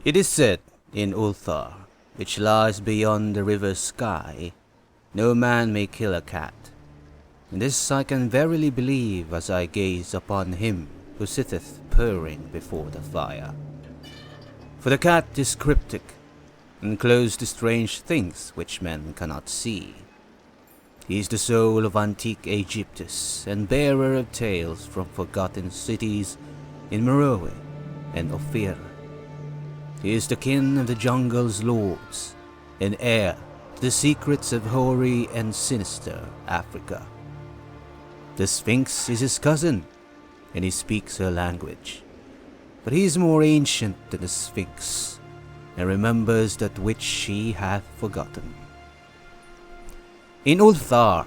It is said in Ulthar, which lies beyond the river's sky, no man may kill a cat. And this I can verily believe as I gaze upon him who sitteth purring before the fire. For the cat is cryptic, and close to strange things which men cannot see. He is the soul of antique Aegyptus, and bearer of tales from forgotten cities in Meroe and Ophir. He is the kin of the jungle's lords, and heir to the secrets of hoary and sinister Africa. The Sphinx is his cousin, and he speaks her language. But he is more ancient than the Sphinx, and remembers that which she hath forgotten. In Ulthar,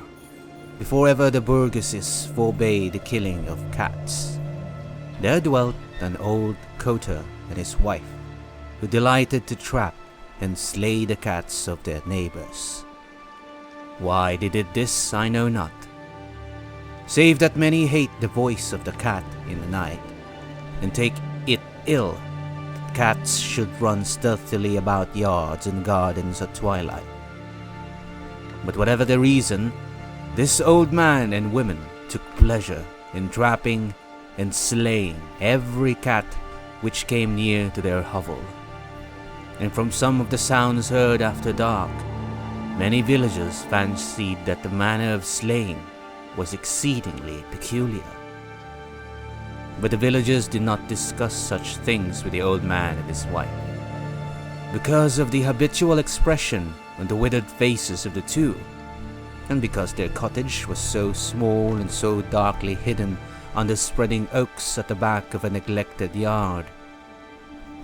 before ever the burgesses forbade the killing of cats, there dwelt an old coter and his wife, who delighted to trap and slay the cats of their neighbors. Why they did this I know not, save that many hate the voice of the cat in the night, and take it ill that cats should run stealthily about yards and gardens at twilight. But whatever the reason, this old man and women took pleasure in trapping and slaying every cat which came near to their hovel. And from some of the sounds heard after dark, many villagers fancied that the manner of slaying was exceedingly peculiar. But the villagers did not discuss such things with the old man and his wife, because of the habitual expression on the withered faces of the two, and because their cottage was so small and so darkly hidden under spreading oaks at the back of a neglected yard.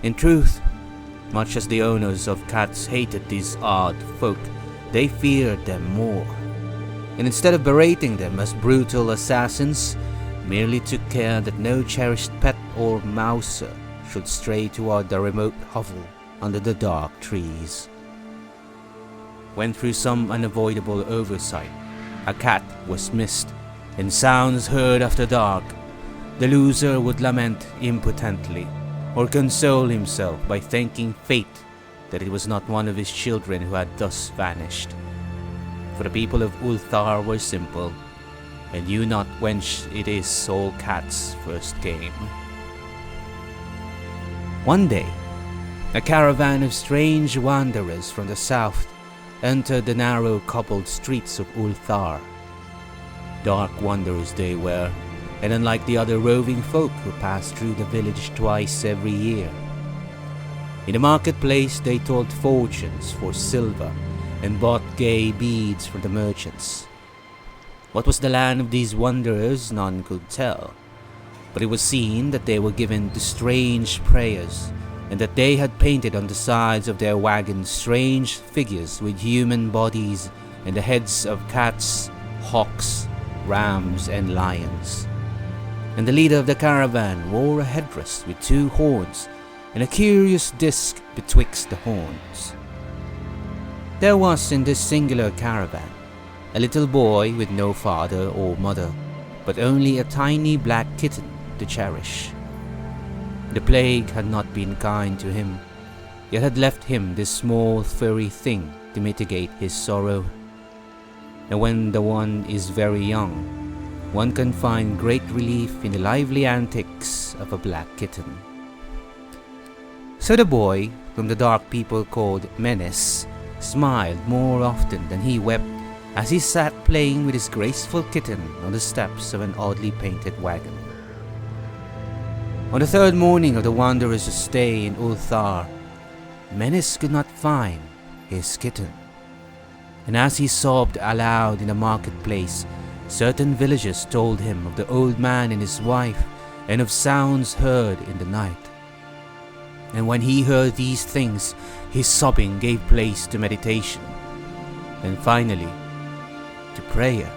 In truth, much as the owners of cats hated these odd folk, they feared them more, and instead of berating them as brutal assassins, merely took care that no cherished pet or mouser should stray toward the remote hovel under the dark trees. When through some unavoidable oversight a cat was missed and sounds heard after dark, the loser would lament impotently, or console himself by thanking fate that it was not one of his children who had thus vanished. For the people of Ulthar were simple, and knew not whence it is all cats first came. One day, a caravan of strange wanderers from the south entered the narrow cobbled streets of Ulthar. Dark wanderers they were, and unlike the other roving folk who passed through the village twice every year. In the marketplace they told fortunes for silver and bought gay beads from the merchants. What was the land of these wanderers none could tell, but it was seen that they were given to strange prayers, and that they had painted on the sides of their wagons strange figures with human bodies and the heads of cats, hawks, rams, and lions. And the leader of the caravan wore a headdress with two horns and a curious disc betwixt the horns. There was in this singular caravan a little boy with no father or mother, but only a tiny black kitten to cherish. The plague had not been kind to him, yet had left him this small furry thing to mitigate his sorrow. And when the one is very young, one can find great relief in the lively antics of a black kitten. So the boy, whom the dark people called Menace, smiled more often than he wept as he sat playing with his graceful kitten on the steps of an oddly painted wagon. On the third morning of the wanderers' stay in Ulthar, Menace could not find his kitten, and as he sobbed aloud in the marketplace, certain villagers told him of the old man and his wife, and of sounds heard in the night. And when he heard these things, his sobbing gave place to meditation, and finally to prayer.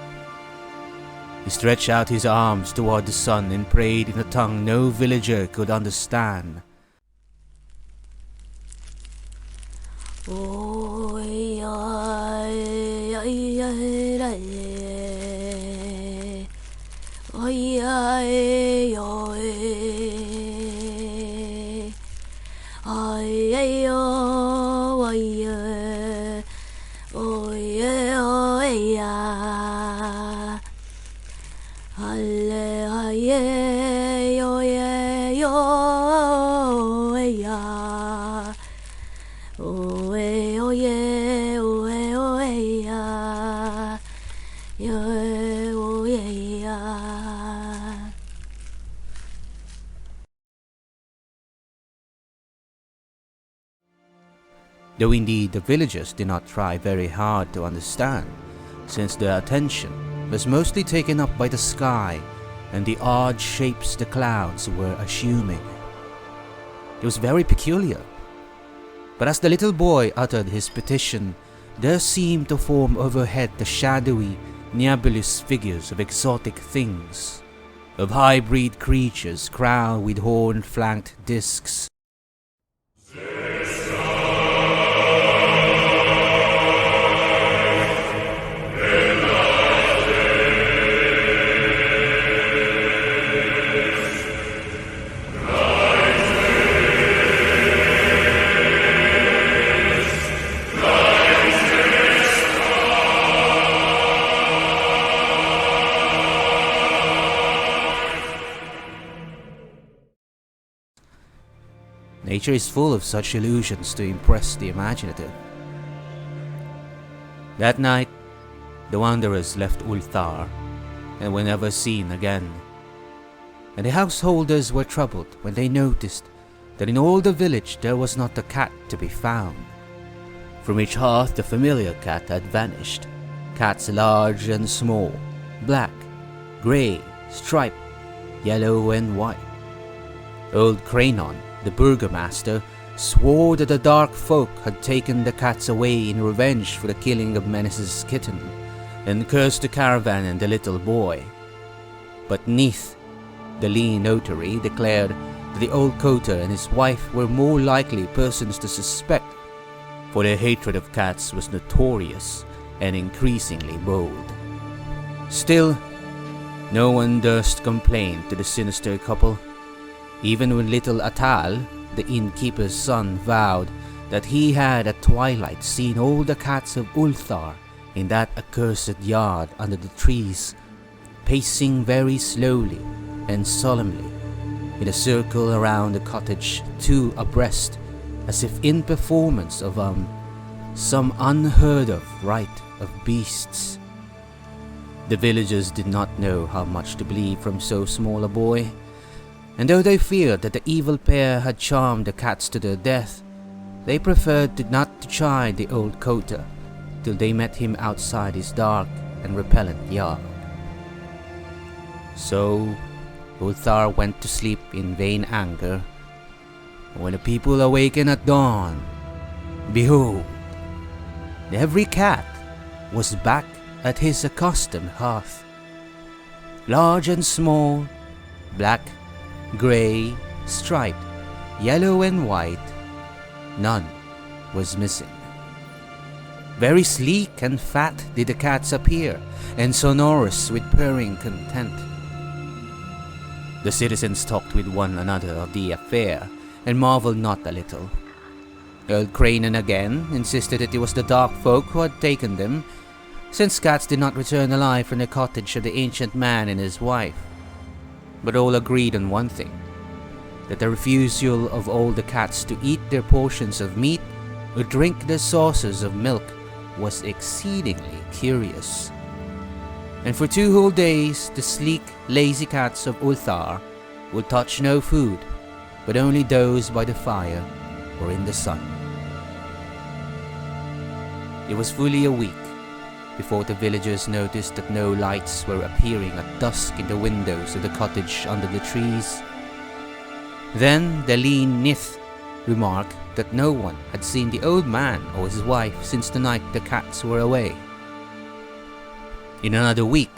He stretched out his arms toward the sun and prayed in a tongue no villager could understand. Though indeed the villagers did not try very hard to understand, since their attention was mostly taken up by the sky and the odd shapes the clouds were assuming. It was very peculiar. But as the little boy uttered his petition, there seemed to form overhead the shadowy, nebulous figures of exotic things, of hybrid creatures crowned with horn-flanked discs. Nature is full of such illusions to impress the imaginative. That night, the wanderers left Ulthar and were never seen again. And the householders were troubled when they noticed that in all the village there was not a cat to be found. From each hearth the familiar cat had vanished. Cats large and small, black, grey, striped, yellow and white. Old Cranon, the burgomaster, swore that the dark folk had taken the cats away in revenge for the killing of Menace's kitten, and cursed the caravan and the little boy. But Neith, the lean notary, declared that the old coter and his wife were more likely persons to suspect, for their hatred of cats was notorious and increasingly bold. Still, no one durst complain to the sinister couple, even when little Atal, the innkeeper's son, vowed that he had at twilight seen all the cats of Ulthar in that accursed yard under the trees, pacing very slowly and solemnly in a circle around the cottage, two abreast, as if in performance of some unheard of rite of beasts. The villagers did not know how much to believe from so small a boy, and though they feared that the evil pair had charmed the cats to their death, they preferred not to chide the old coter till they met him outside his dark and repellent yard. So Ulthar went to sleep in vain anger. When the people awakened at dawn, behold, every cat was back at his accustomed hearth. Large and small, black, grey, striped, yellow and white, none was missing. Very sleek and fat did the cats appear, and sonorous with purring content. The citizens talked with one another of the affair, and marveled not a little. Old Cranon again insisted that it was the dark folk who had taken them, since cats did not return alive from the cottage of the ancient man and his wife. But all agreed on one thing, that the refusal of all the cats to eat their portions of meat or drink their saucers of milk was exceedingly curious. And for 2 whole days the sleek, lazy cats of Ulthar would touch no food, but only doze by the fire or in the sun. It was fully a week before the villagers noticed that no lights were appearing at dusk in the windows of the cottage under the trees. Then the lean Nith remarked that no one had seen the old man or his wife since the night the cats were away. In another week,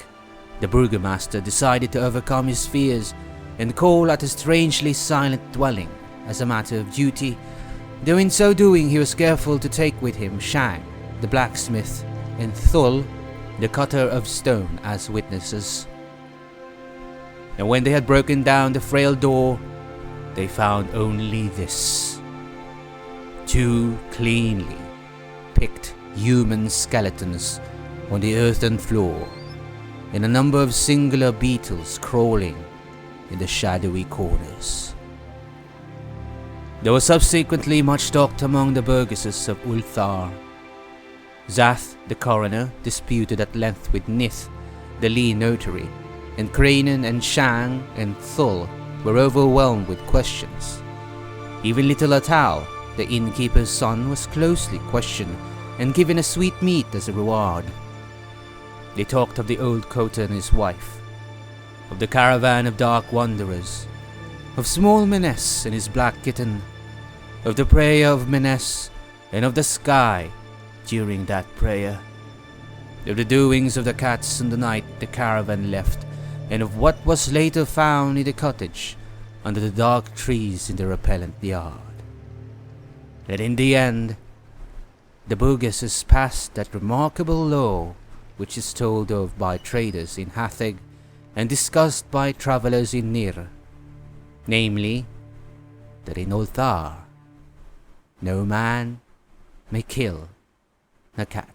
the burgomaster decided to overcome his fears and call at a strangely silent dwelling as a matter of duty, though in so doing he was careful to take with him Shang, the blacksmith, and Thul, the cutter of stone, as witnesses. And when they had broken down the frail door, they found only this: 2 cleanly picked human skeletons on the earthen floor, and a number of singular beetles crawling in the shadowy corners. There was subsequently much talked among the burgesses of Ulthar. Zath, the coroner, disputed at length with Nith, the Lee notary, and Cranen and Shang and Thul were overwhelmed with questions. Even little Atal, the innkeeper's son, was closely questioned and given a sweet meat as a reward. They talked of the old Kota and his wife, of the caravan of dark wanderers, of small Menes and his black kitten, of the prayer of Menes and of the sky during that prayer, of the doings of the cats on the night the caravan left, and of what was later found in the cottage under the dark trees in the repellent yard. That in the end, the burgesses passed that remarkable law which is told of by traders in Hatheg and discussed by travelers in Nir, namely, that in Ulthar no man may kill a cat.